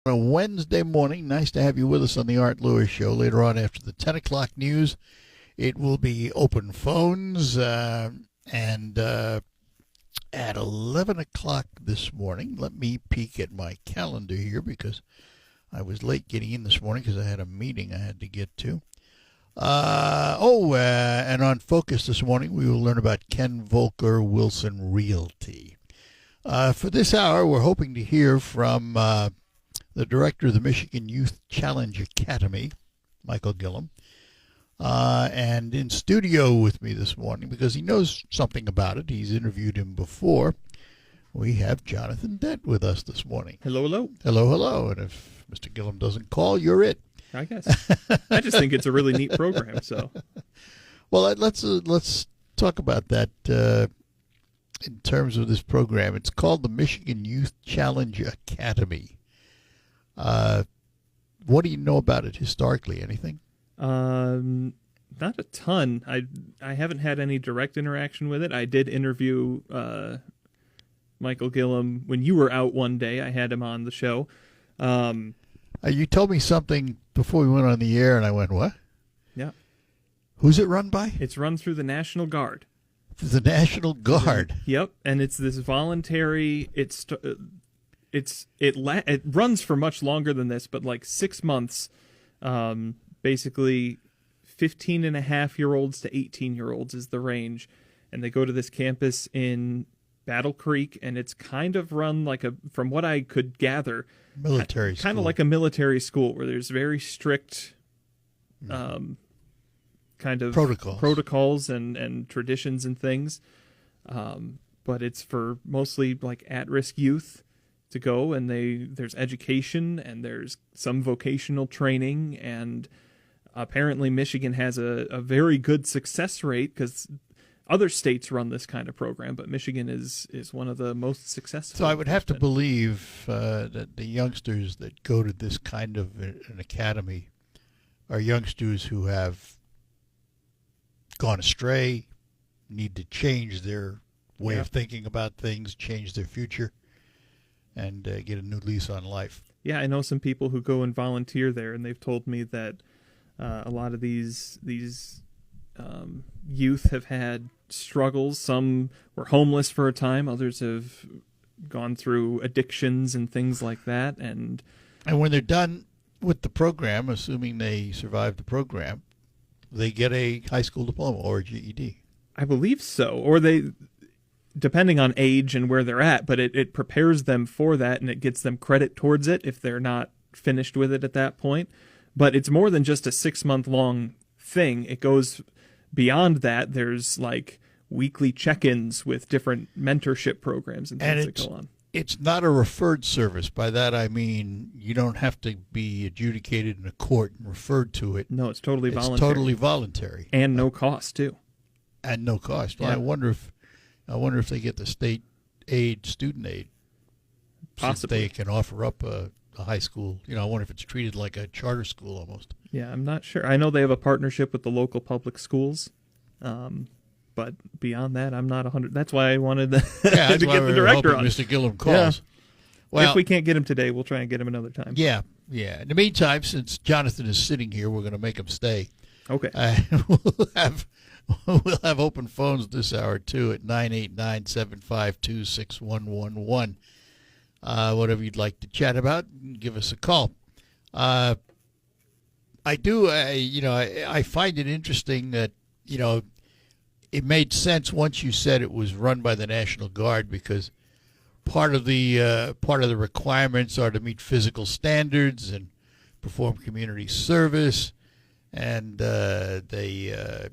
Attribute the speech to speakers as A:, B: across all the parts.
A: On a Wednesday morning. Nice to have you with us on the Art Lewis Show. Later on after the 10 o'clock news, it will be open phones. And at 11 o'clock this morning, let me peek at my calendar here because I was late getting in this morning because I had a meeting I had to get to. And on Focus this morning, we will learn about Ken Volker Wilson Realty. For this hour, we're hoping to hear from the director of the Michigan Youth Challenge Academy, Michael Gillum, and in studio with me this morning, because he knows something about it, he's interviewed him before, we have Jonathan Dent with us this morning.
B: Hello, hello.
A: Hello, hello. And if Mr. Gillum doesn't call, you're it.
B: I guess. I just think it's a really neat program. So,
A: well, let's talk about that in terms of this program. It's called the Michigan Youth Challenge Academy. What do you know about it historically? Anything?
B: Not a ton. I haven't had any direct interaction with it. I did interview Michael Gillum when you were out one day. I had him on the show.
A: You told me something before we went on the air, and I went, what?
B: Yeah.
A: Who's it run by?
B: It's run through the National Guard.
A: The National Guard.
B: Yep, and it's this voluntary. It runs for much longer than this, but like 6 months. Basically, 15-and-a-half-year-olds to 18-year-olds is the range, and they go to this campus in Battle Creek, and it's kind of run like from what I could gather,
A: military school.
B: Kind of like a military school where there's very strict kind of protocols and traditions and things. But it's for mostly like at-risk youth to go, and there's education and there's some vocational training, and apparently Michigan has a very good success rate because other states run this kind of program, but Michigan is one of the most successful.
A: So I would have to believe that the youngsters that go to this kind of an academy are youngsters who have gone astray, need to change their way of thinking about things, change their future, and get a new lease on life.
B: Yeah, I know some people who go and volunteer there, and they've told me that a lot of these youth have had struggles. Some were homeless for a time. Others have gone through addictions and things like that. And
A: when they're done with the program, assuming they survive the program, they get a high school diploma or a GED.
B: I believe so. Or they, depending on age and where they're at, but it prepares them for that, and it gets them credit towards it if they're not finished with it at that point. But it's more than just a 6-month-long thing. It goes beyond that. There's like weekly check-ins with different mentorship programs and things that go on.
A: It's not a referred service. By that I mean you don't have to be adjudicated in a court and referred to it.
B: No, it's totally voluntary.
A: It's totally voluntary.
B: And no cost, too.
A: And no cost. Well, yeah. I wonder if they get the state aid, student aid.
B: Possibly.
A: They can offer up a high school. I wonder if it's treated like a charter school almost.
B: Yeah, I'm not sure. I know they have a partnership with the local public schools. But beyond that, I'm not 100. That's why I wanted to get the director on.
A: Mr. Gillum calls. Yeah.
B: Well, if we can't get him today, we'll try and get him another time.
A: Yeah. In the meantime, since Jonathan is sitting here, we're going to make him stay.
B: Okay.
A: We'll have open phones this hour too at 989-752-6111. Whatever you'd like to chat about, give us a call. I find it interesting that it made sense once you said it was run by the National Guard, because part of the requirements are to meet physical standards and perform community service, and they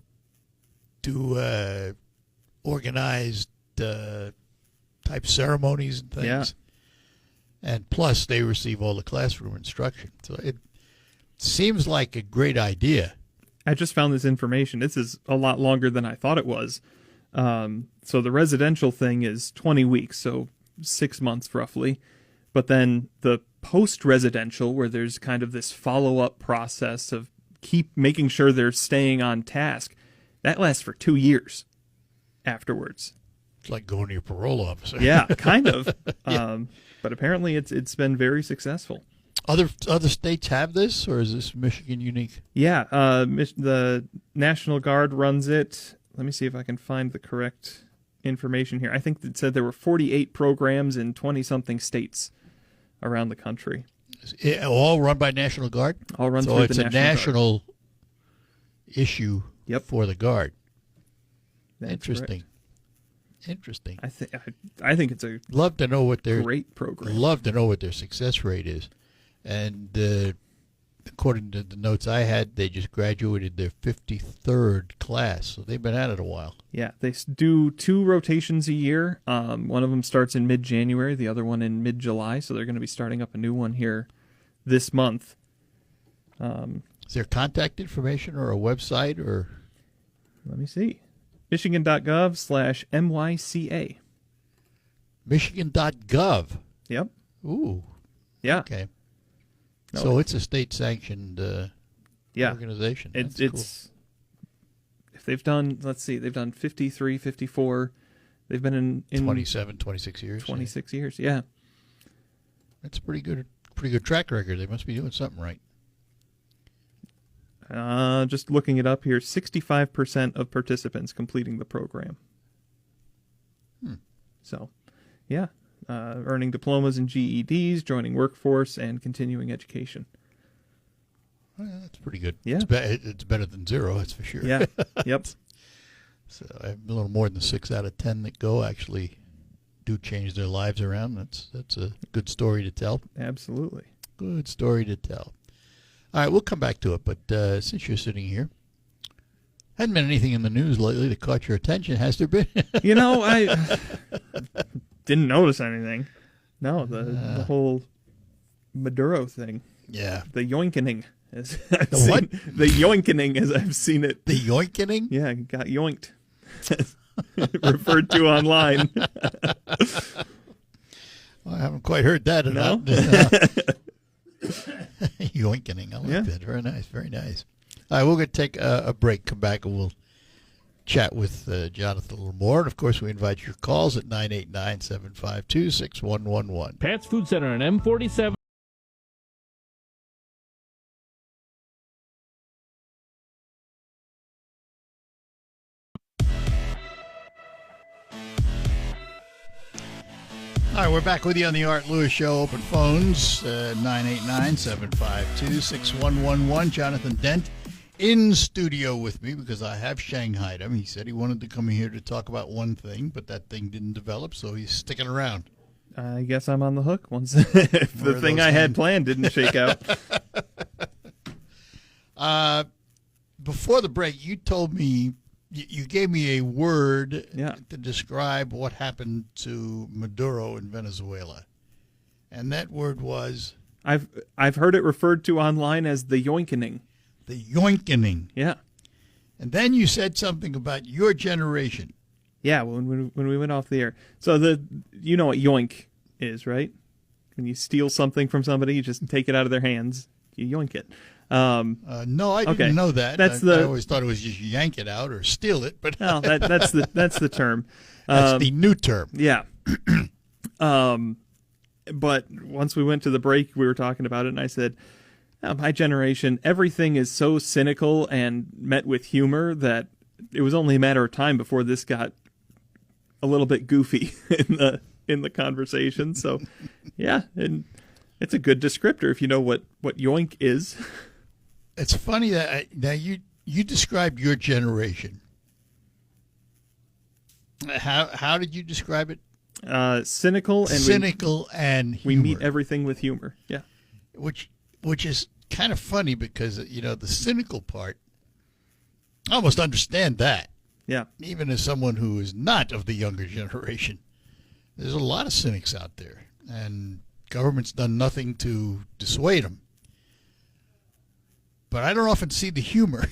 A: do organized type ceremonies and things.
B: Yeah.
A: And plus, they receive all the classroom instruction. So it seems like a great idea.
B: I just found this information. This is a lot longer than I thought it was. So the residential thing is 20 weeks, so 6 months roughly. But then the post-residential, where there's kind of this follow-up process of keep making sure they're staying on task, that lasts for 2 years afterwards.
A: It's like going to your parole officer.
B: Yeah, kind of. Yeah. But apparently it's been very successful.
A: Other states have this, or is this Michigan unique?
B: Yeah, the National Guard runs it. Let me see if I can find the correct information here. I think it said there were 48 programs in 20-something states around the country.
A: All run by National Guard?
B: All run
A: so
B: through
A: it's
B: the
A: a
B: National
A: national issue for the Guard.
B: That's
A: Interesting.
B: correct.
A: Interesting.
B: I think it's a
A: love to know what their
B: great program.
A: Love to know what their success rate is. And according to the notes I had, they just graduated their 53rd class, so they've been at it a while.
B: Yeah, they do 2 rotations a year. One of them starts in mid-January, the other one in mid-July, so they're going to be starting up a new one here this month.
A: Is there contact information or a website or?
B: Let me see. Michigan.gov/MYCA.
A: Michigan.gov.
B: Yep.
A: Ooh.
B: Yeah.
A: Okay.
B: No,
A: So it's a state-sanctioned organization.
B: It's
A: cool.
B: if they've done, let's see, they've done 53, 54. They've been in
A: 27, 26 years.
B: 26 years. Yeah.
A: That's a pretty good track record. They must be doing something right.
B: Just looking it up here, 65% of participants completing the program. So, yeah. Earning diplomas and GEDs, joining workforce, and continuing education.
A: Well, that's pretty good.
B: Yeah.
A: It's better than 0, that's for sure.
B: Yeah. Yep.
A: So a little more than 6 out of 10 that go actually do change their lives around. That's a good story to tell.
B: Absolutely.
A: Good story to tell. All right, we'll come back to it, but since you're sitting here, hadn't been anything in the news lately that caught your attention, has there been?
B: I didn't notice anything. No, the whole Maduro thing.
A: Yeah.
B: The yoinkening.
A: What?
B: The yoinkening, as I've seen it.
A: The yoinkening?
B: Yeah, got yoinked. Referred to online.
A: Well, I haven't quite heard that.
B: No?
A: Yoinkening. I like that. Very nice. Very nice. All right, we're going to take a break, come back, and we'll chat with Jonathan a little more. And, of course, we invite your calls at 989-752-6111.
C: Pat's Food Center on M47.
A: All right, we're back with you on the Art Lewis Show. Open phones, 989-752-6111. Jonathan Dent in studio with me because I have shanghaied him. He said he wanted to come here to talk about one thing, but that thing didn't develop, so he's sticking around.
B: I guess I'm on the hook once if the thing I had planned didn't shake out.
A: Before the break, you told me, you gave me a word to describe what happened to Maduro in Venezuela. And that word was?
B: I've heard it referred to online as the yoinkening.
A: The yoinkening.
B: Yeah.
A: And then you said something about your generation.
B: Yeah, when we went off the air. So you know what yoink is, right? When you steal something from somebody, you just take it out of their hands. You yoink it.
A: No, I didn't know that. I always thought it was just yank it out or steal it. But
B: no, that's the term.
A: That's the new term.
B: Yeah. But once we went to the break, we were talking about it, and I said, my generation, everything is so cynical and met with humor that it was only a matter of time before this got a little bit goofy in the conversation. So, yeah, and it's a good descriptor if you know what yoink is.
A: It's funny that now you described your generation. How did you describe it?
B: Cynical
A: and humor.
B: We meet everything with humor. Yeah,
A: which is kind of funny because the cynical part, I almost understand that.
B: Yeah,
A: even as someone who is not of the younger generation, there's a lot of cynics out there, and government's done nothing to dissuade them. But I don't often see the humor.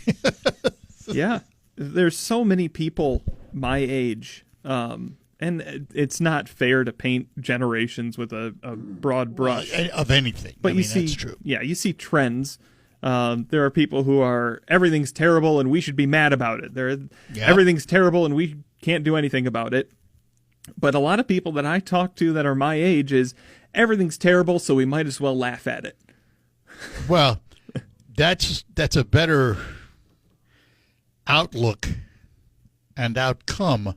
B: Yeah, there's so many people my age, and it's not fair to paint generations with a broad brush
A: of anything.
B: But you see,
A: that's true.
B: Yeah, you see trends. There are people who are everything's terrible and we should be mad about it. Everything's terrible and we can't do anything about it. But a lot of people that I talk to that are my age is everything's terrible, so we might as well laugh at it.
A: Well, that's a better outlook and outcome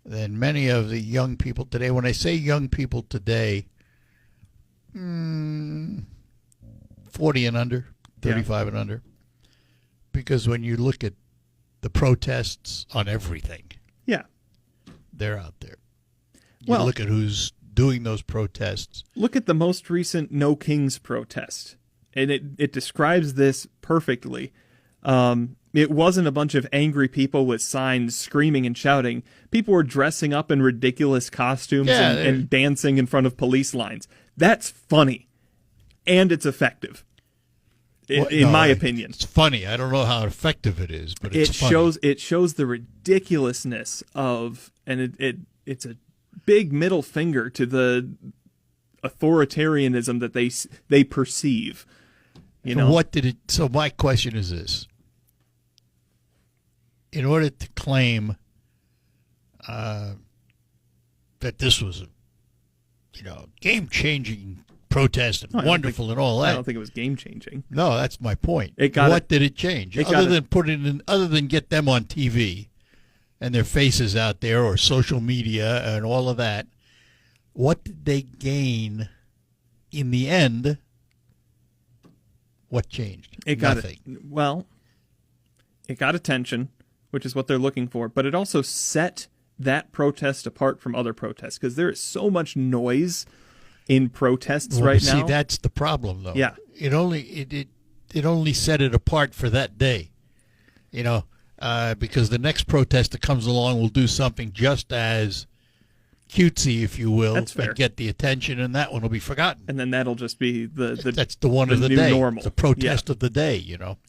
A: than many of the young people today. When I say young people today, 40 and under, 35 and under. Because when you look at the protests on everything,
B: yeah,
A: they're out there. You look at who's doing those protests.
B: Look at the most recent No Kings protest, and it describes this perfectly. It wasn't a bunch of angry people with signs screaming and shouting. People were dressing up in ridiculous costumes and dancing in front of police lines. That's funny, and it's effective, in my opinion.
A: It's funny. I don't know how effective it is, but it's funny.
B: It shows the ridiculousness of, and it's a big middle finger to the authoritarianism that they perceive. You know,
A: So my question is this: in order to claim that this was a game-changing protest and wonderful and all that,
B: I don't think it was game-changing.
A: No, that's my point. What did it change? Other than get them on TV and their faces out there, or social media and all of that, what did they gain in the end? What changed? Nothing.
B: It got attention, which is what they're looking for, but it also set that protest apart from other protests, because there is so much noise in protests right now.
A: See, that's the problem, though.
B: Yeah.
A: It only set it apart for that day, because the next protest that comes along will do something just as cutesy, if you will,
B: that's fair,
A: and get the attention, and that one will be forgotten.
B: And then that'll just be
A: that's the one of the
B: new
A: day,
B: normal.
A: the protest of the day,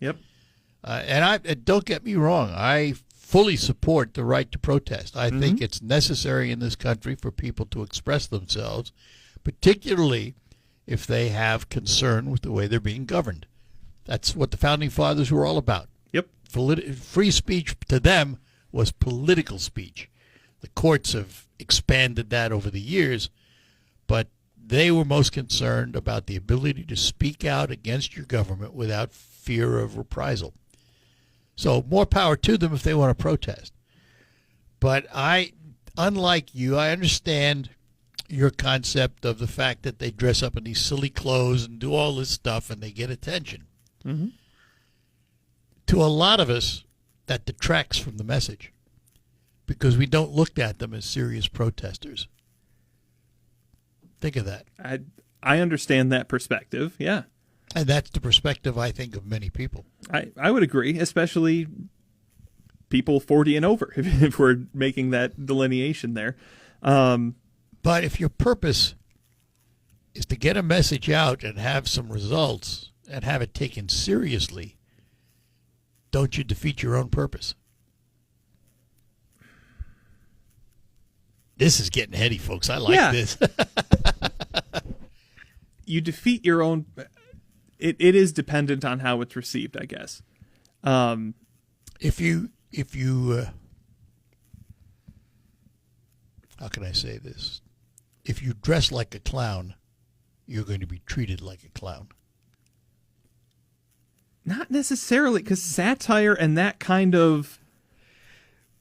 B: Yep.
A: And don't get me wrong, I fully support the right to protest. I think it's necessary in this country for people to express themselves, particularly if they have concern with the way they're being governed. That's what the Founding Fathers were all about.
B: Yep.
A: Free speech to them was political speech. The courts have expanded that over the years, but they were most concerned about the ability to speak out against your government without fear of reprisal. So more power to them if they want to protest. But unlike you, I understand your concept of the fact that they dress up in these silly clothes and do all this stuff and they get attention.
B: Mm-hmm.
A: To a lot of us, that detracts from the message, because we don't look at them as serious protesters. Think of that.
B: I understand that perspective, yeah.
A: And that's the perspective, I think, of many people.
B: I would agree, especially people 40 and over, if we're making that delineation there.
A: But if your purpose is to get a message out and have some results and have it taken seriously, don't you defeat your own purpose? This is getting heady, folks. I like this.
B: You defeat your own... It is dependent on how it's received, I guess.
A: If you how can I say this? If you dress like a clown, you're going to be treated like a clown.
B: Not necessarily, because satire and that kind of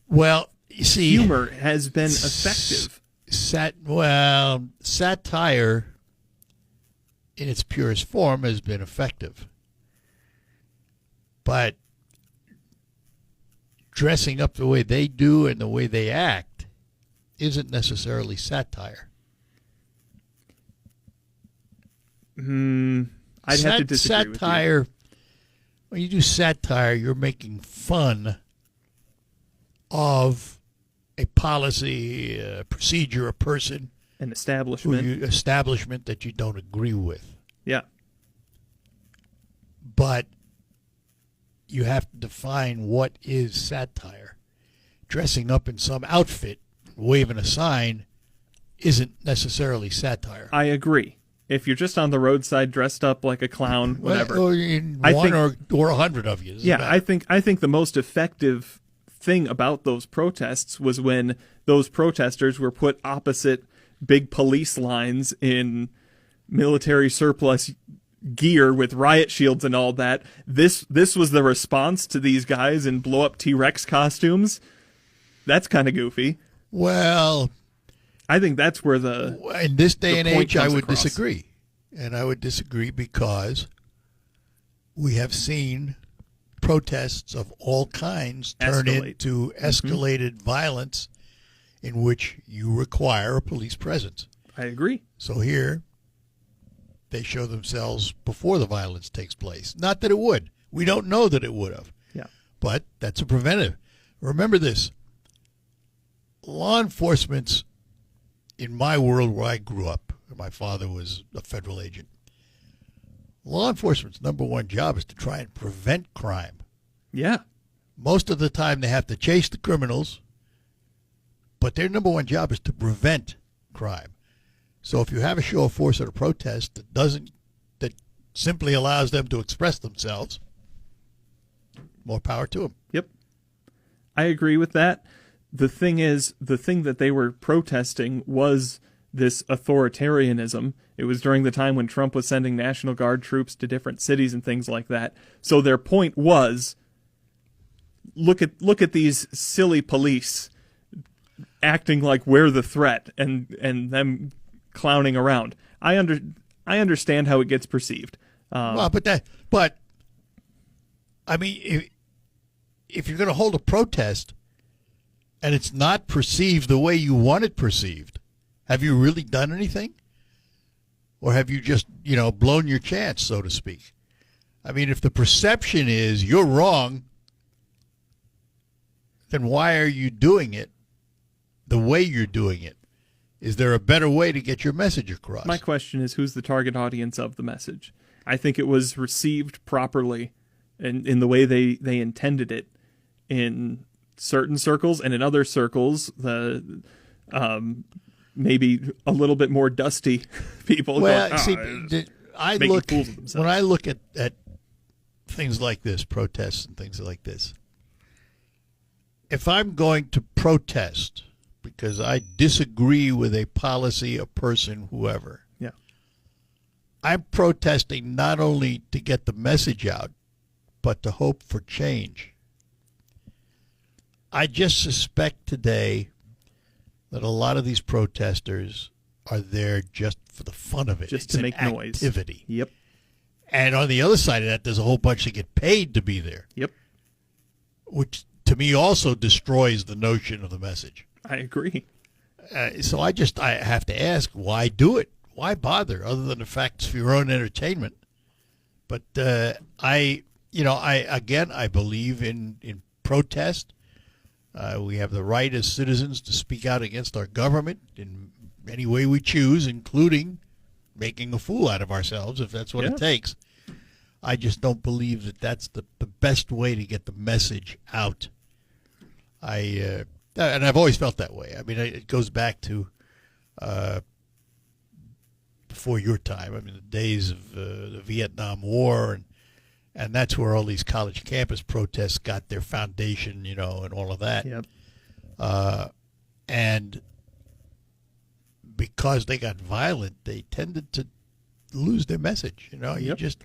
A: you see,
B: humor has been effective.
A: Satire in its purest form has been effective. But dressing up the way they do and the way they act isn't necessarily satire.
B: I'd have to disagree with you.
A: When you do satire, you're making fun of a policy, a procedure, a person,
B: an establishment
A: that you don't agree with.
B: Yeah.
A: But you have to define what is satire. Dressing up in some outfit, waving a sign, isn't necessarily satire.
B: I agree. If you're just on the roadside dressed up like a clown, whatever.
A: Or or 100 of you.
B: Yeah, I think the most effective thing about those protests was when those protesters were put opposite big police lines in military surplus gear with riot shields and all that. This was the response to these guys in blow up T-Rex costumes. That's kind of goofy.
A: Well,
B: I think that's where
A: in this day and age, I would
B: across.
A: disagree. And I would disagree because we have seen protests of all kinds turn into escalated violence in which you require a police presence.
B: I agree.
A: So here, they show themselves before the violence takes place. Not that it would. We don't know that it would have.
B: Yeah.
A: But that's a preventive. Remember this. Law enforcement's, in my world where I grew up, my father was a federal agent, law enforcement's number one job is to try and prevent crime.
B: Yeah.
A: Most of the time they have to chase the criminals, but their number one job is to prevent crime. So if you have a show of force at a protest that simply allows them to express themselves, more power to them.
B: Yep. I agree with that. The thing is, the thing that they were protesting was this authoritarianism. It was during the time when Trump was sending National Guard troops to different cities and things like that. So their point was, look at these silly police acting like we're the threat and them clowning around. I understand how it gets perceived.
A: But I mean, if you're going to hold a protest and it's not perceived the way you want it perceived, have you really done anything? Or have you just, blown your chance, so to speak? I mean, if the perception is you're wrong, then why are you doing it the way you're doing it? Is there a better way to get your message across?
B: My question is, who's the target audience of the message? I think it was received properly in the way they intended it in certain circles, and in other circles, the maybe a little bit more dusty people.
A: Well,
B: going,
A: when I look at things like this, protests and things like this, if I'm going to protest because I disagree with a policy, a person, whoever,
B: yeah,
A: I'm protesting not only to get the message out, but to hope for change. I just suspect today that a lot of these protesters are there just for the fun of it.
B: Just
A: it's
B: to make noise.
A: Activity.
B: Yep.
A: And on the other side of that, there's a whole bunch that get paid to be there.
B: Yep.
A: Which, to me, also destroys the notion of the message.
B: I agree.
A: So I have to ask, why do it? Why bother, other than the fact it's for your own entertainment? But I believe in protest. We have the right as citizens to speak out against our government in any way we choose, including making a fool out of ourselves, if that's what it takes. I just don't believe that that's the best way to get the message out. And I've always felt that way. I mean, it goes back to before your time. I mean, the days of the Vietnam War, and that's where all these college campus protests got their foundation, and all of that.
B: Yep.
A: And because they got violent, they tended to lose their message. You just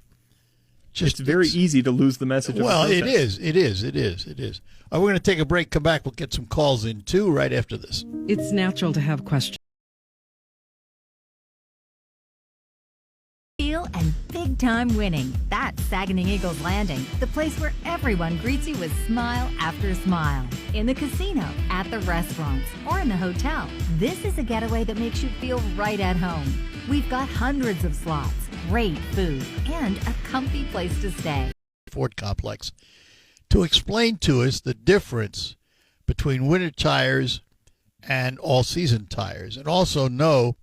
B: it's very easy to lose the message.
A: Well,
B: of a protest.
A: it is. We're going to take a break. Come back. We'll get some calls in too right after this.
D: It's natural to have questions.
E: And big-time winning. That's Saginaw Eagles Landing, the place where everyone greets you with smile after smile. In the casino, at the restaurants, or in the hotel, this is a getaway that makes you feel right at home. We've got hundreds of slots, great food, and a comfy place to stay.
A: Ford Complex to explain to us the difference between winter tires and all-season tires, and also know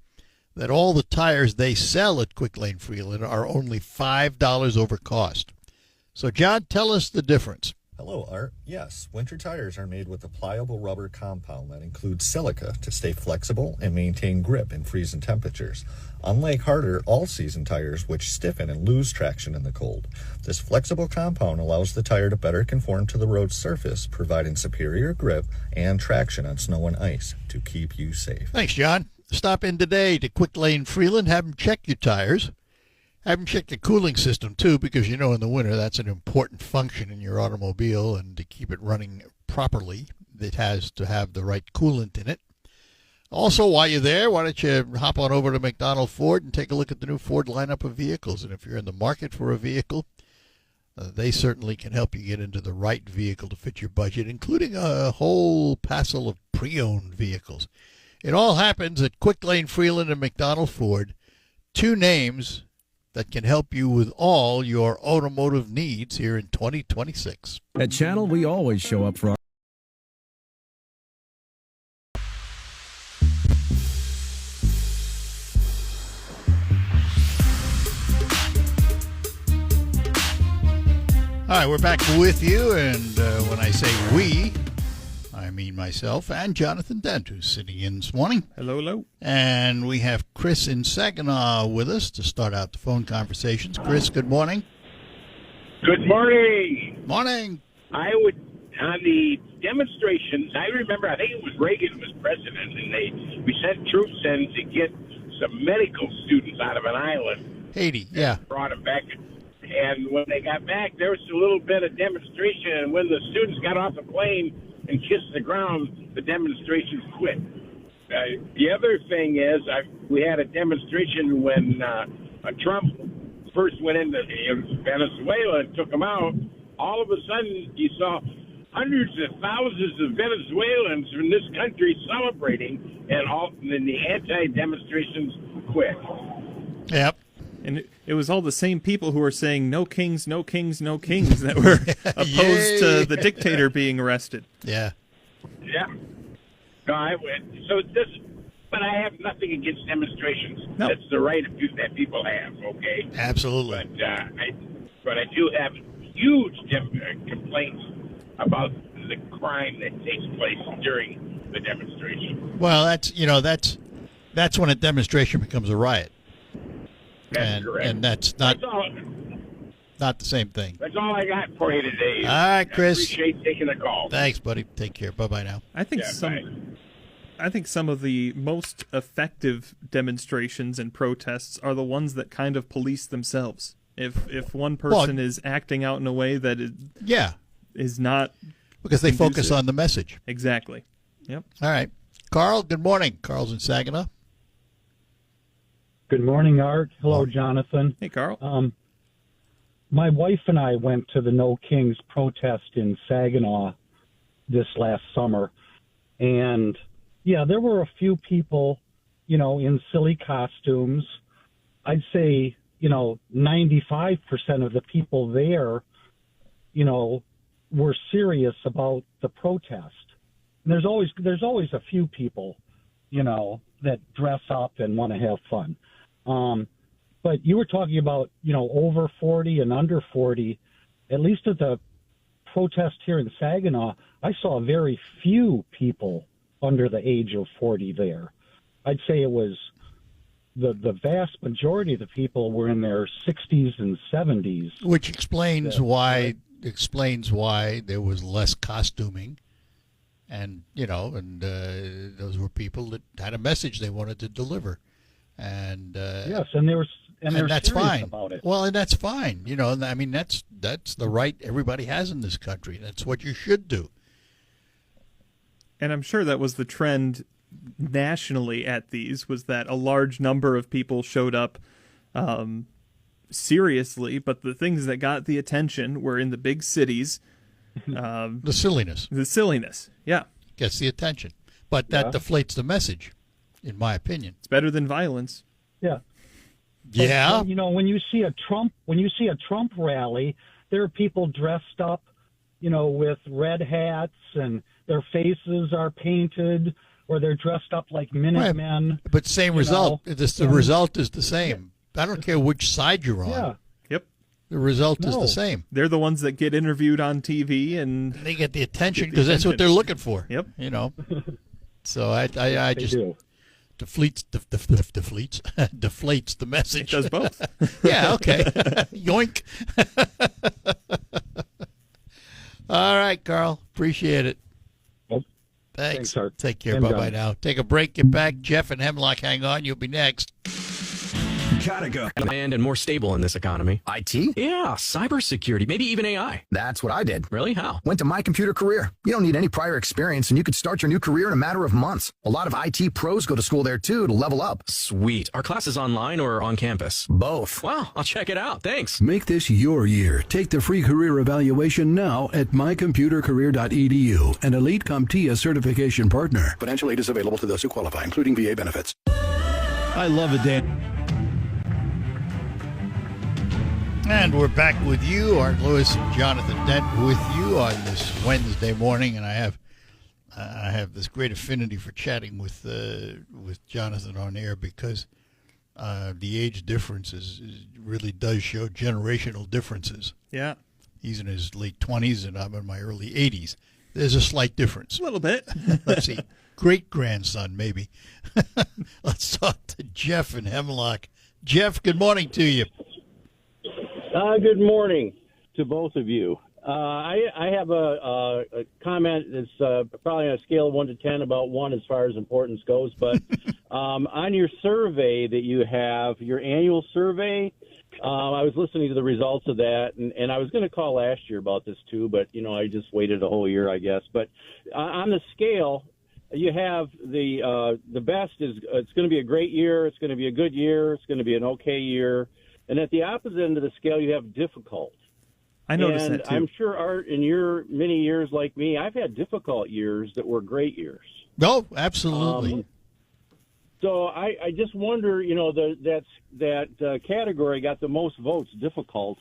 A: that all the tires they sell at Quick Lane Freeland are only $5 over cost. So, John, tell us the difference.
F: Hello, Art. Yes, winter tires are made with a pliable rubber compound that includes silica to stay flexible and maintain grip in freezing temperatures, unlike harder all-season tires which stiffen and lose traction in the cold. This flexible compound allows the tire to better conform to the road surface, providing superior grip and traction on snow and ice to keep you safe.
A: Thanks, John. Stop in today to Quick Lane Freeland, have them check your tires, Have them check the cooling system, too, because, in the winter, that's an important function in your automobile, and to keep it running properly, it has to have the right coolant in it. Also, while you're there, why don't you hop on over to McDonald Ford and take a look at the new Ford lineup of vehicles. And if you're in the market for a vehicle, they certainly can help you get into the right vehicle to fit your budget, including a whole passel of pre-owned vehicles. It all happens at Quick Lane Freeland and McDonald Ford, two names that can help you with all your automotive needs here in 2026.
G: At Channel, we always show up for our...
A: All right, we're back with you, and when I say we, I mean myself and Jonathan Dent, who's sitting in this morning.
B: Hello, hello.
A: And we have Chris in Saginaw with us to start out the phone conversations. Chris, good morning.
H: Good morning.
A: Morning.
H: I would, on the demonstrations, I remember, I think it was Reagan was president, and we sent troops in to get some medical students out of an island.
A: Haiti, yeah.
H: Brought them back. And when they got back, there was a little bit of demonstration, and when the students got off the plane and kissed the ground, the demonstrations quit. The other thing is, we had a demonstration when Trump first went into Venezuela and took them out. All of a sudden, you saw hundreds of thousands of Venezuelans from this country celebrating, and the anti-demonstrations quit.
A: Yep.
B: And it was all the same people who were saying no kings, no kings, no kings that were opposed to the dictator being arrested.
A: Yeah.
H: Yeah. No, I went. So this, but I have nothing against demonstrations.
B: No.
H: That's the right that people have. Okay.
A: Absolutely.
H: But I do have huge complaints about the crime that takes place during the demonstration.
A: Well, that's when a demonstration becomes a riot.
H: That's correct.
A: And that's not the same thing.
H: That's all I got for you today.
A: All right, Chris.
H: I appreciate taking the call.
A: Thanks, buddy. Take care. Bye-bye now.
B: I think some of the most effective demonstrations and protests are the ones that kind of police themselves. If one person is acting out in a way that is not
A: because they
B: conducive.
A: focus on the message.
B: Exactly. Yep.
A: All right. Carl, good morning. Carl's in Saginaw.
I: Good morning, Art. Hello, Jonathan.
B: Hey, Carl.
I: My wife and I went to the No Kings protest in Saginaw this last summer. And, there were a few people, in silly costumes. I'd say, 95% of the people there, were serious about the protest. And there's always a few people, that dress up and want to have fun. But you were talking about, over 40 and under 40. At least at the protest here in Saginaw, I saw very few people under the age of 40 there. I'd say it was the vast majority of the people were in their 60s and 70s.
A: Which explains why there was less costuming. And, those were people that had a message they wanted to deliver. And
I: yes, and
A: that's fine
I: about it.
A: Well, and that's fine. I mean, that's the right everybody has in this country. That's what you should do.
B: And I'm sure that was the trend nationally at these, was that a large number of people showed up seriously, but the things that got the attention were in the big cities.
A: The silliness.
B: The silliness, yeah.
A: Gets the attention. But that deflates the message, in my opinion.
B: It's better than violence.
I: Yeah.
A: Yeah.
I: But, when you see a Trump rally, there are people dressed up, with red hats and their faces are painted, or they're dressed up like Minutemen.
A: Right. But same result. The result is the same. I don't care which side you're on.
I: Yeah.
B: Yep.
A: The result is the same.
B: They're the ones that get interviewed on TV, and
A: they get the attention because that's what they're looking for.
B: Yep.
A: So I just deflates the message.
B: It does both.
A: Yeah. Okay. Yoink. All right, Carl. Appreciate it. Thanks.
I: Sir.
A: Take care. Bye-bye now. Take a break. Get back. Jeff and Hemlock, hang on. You'll be next.
J: Gotta go. And more stable in this economy.
G: IT?
J: Yeah, cybersecurity, maybe even AI.
G: That's what I did.
J: Really? How?
G: Went to My Computer Career. You don't need any prior experience, and you could start your new career in a matter of months. A lot of IT pros go to school there, too, to level up.
J: Sweet. Are classes online or on campus?
G: Both.
J: Wow, I'll check it out. Thanks.
K: Make this your year. Take the free career evaluation now at mycomputercareer.edu, an Elite CompTIA certification partner.
G: Financial aid is available to those who qualify, including VA benefits.
A: I love it, Dan. And we're back with you, Art Lewis and Jonathan Dent with you on this Wednesday morning, and I have this great affinity for chatting with Jonathan on air because the age differences really does show generational differences.
B: Yeah.
A: He's in his late 20s, and I'm in my early 80s. There's a slight difference.
B: A little bit.
A: Let's see. Great-grandson, maybe. Let's talk to Jeff in Hemlock. Jeff, good morning to you.
L: Good morning to both of you. I have a comment that's probably on a scale of 1 to 10, about 1 as far as importance goes. But on your survey that you have, your annual survey, I was listening to the results of that, and I was going to call last year about this too, but, I just waited a whole year, I guess. But on the scale, you have the best is it's going to be a great year, it's going to be a good year, it's going to be an okay year. And at the opposite end of the scale, you have difficult.
B: I noticed that too.
L: I'm sure, Art, in your many years like me, I've had difficult years that were great years.
A: No, absolutely.
L: So I just wonder, that category got the most votes, difficult.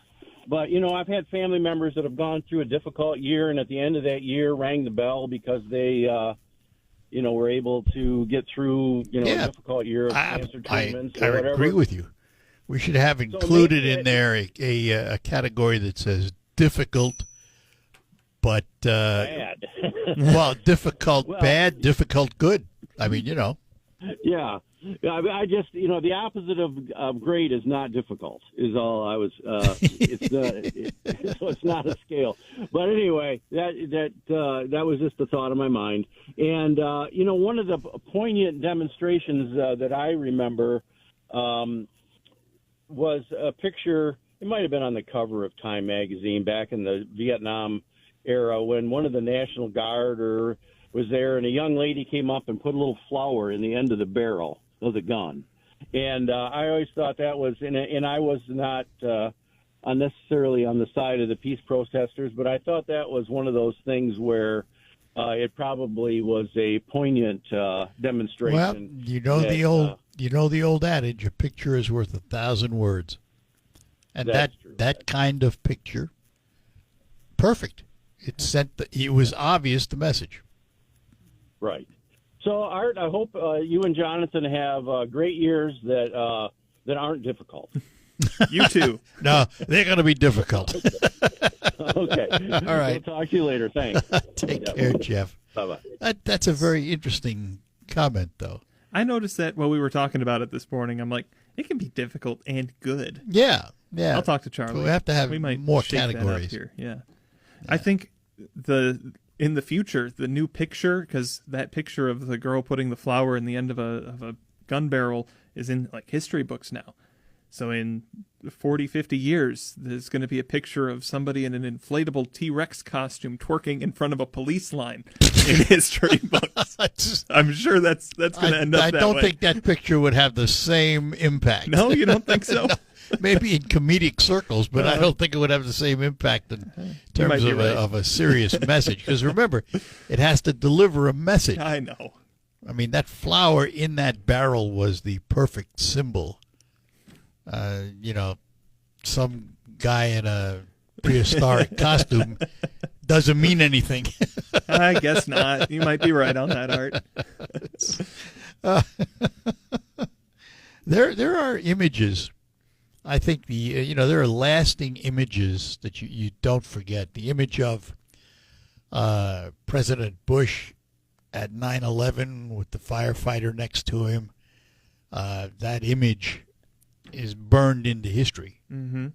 L: But, I've had family members that have gone through a difficult year, and at the end of that year rang the bell because they, were able to get through, a difficult year of cancer treatments or whatever.
A: I agree with you. We should have included in there a category that says difficult, but
L: bad.
A: Well, difficult, bad, difficult, good. I mean,
L: Yeah, I just the opposite of great is not difficult. Is all I was. So it's not a scale. But anyway, that was just a thought in my mind. And one of the poignant demonstrations that I remember. Was a picture, it might have been on the cover of Time magazine back in the Vietnam era when one of the National Guard was there and a young lady came up and put a little flower in the end of the barrel of the gun. And I always thought that was, and I was not unnecessarily on the side of the peace protesters, but I thought that was one of those things where it probably was a poignant demonstration.
A: Well, the old adage, a picture is worth 1,000 words. And that kind of picture, perfect. It was obvious, the message.
L: Right. So, Art, I hope you and Jonathan have great years that aren't difficult.
B: You too.
A: No, they're going to be difficult.
L: Okay.
A: All right.
L: We'll talk to you later. Thanks.
A: Take care, Jeff.
L: Bye-bye.
A: That's a very interesting comment, though.
B: I noticed that while we were talking about it this morning, I'm like, it can be difficult and good.
A: Yeah.
B: I'll talk to Charlie.
A: So we have to have more categories
B: here. Yeah. I think in the future, the new picture, because that picture of the girl putting the flower in the end of a gun barrel is in like history books now. So in 40, 50 years, there's going to be a picture of somebody in an inflatable T-Rex costume twerking in front of a police line in history books. I'm sure that's going to end up that way.
A: I don't think that picture would have the same impact.
B: No, you don't think so?
A: No, maybe in comedic circles, but I don't think it would have the same impact in terms of a serious message. Because remember, it has to deliver a message.
B: I know.
A: I mean, that flower in that barrel was the perfect symbol. Some guy in a prehistoric costume doesn't mean anything.
B: I guess not. You might be right on that, Art.
A: There are images. I think there are lasting images that you don't forget. The image of President Bush at 9/11 with the firefighter next to him. That image is burned into history.
B: Mm-hmm.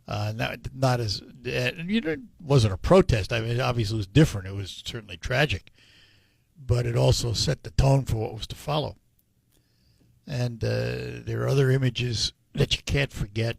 A: Not as it wasn't a protest. I mean, obviously it was different. It was certainly tragic, but it also set the tone for what was to follow. And there are other images that you can't forget.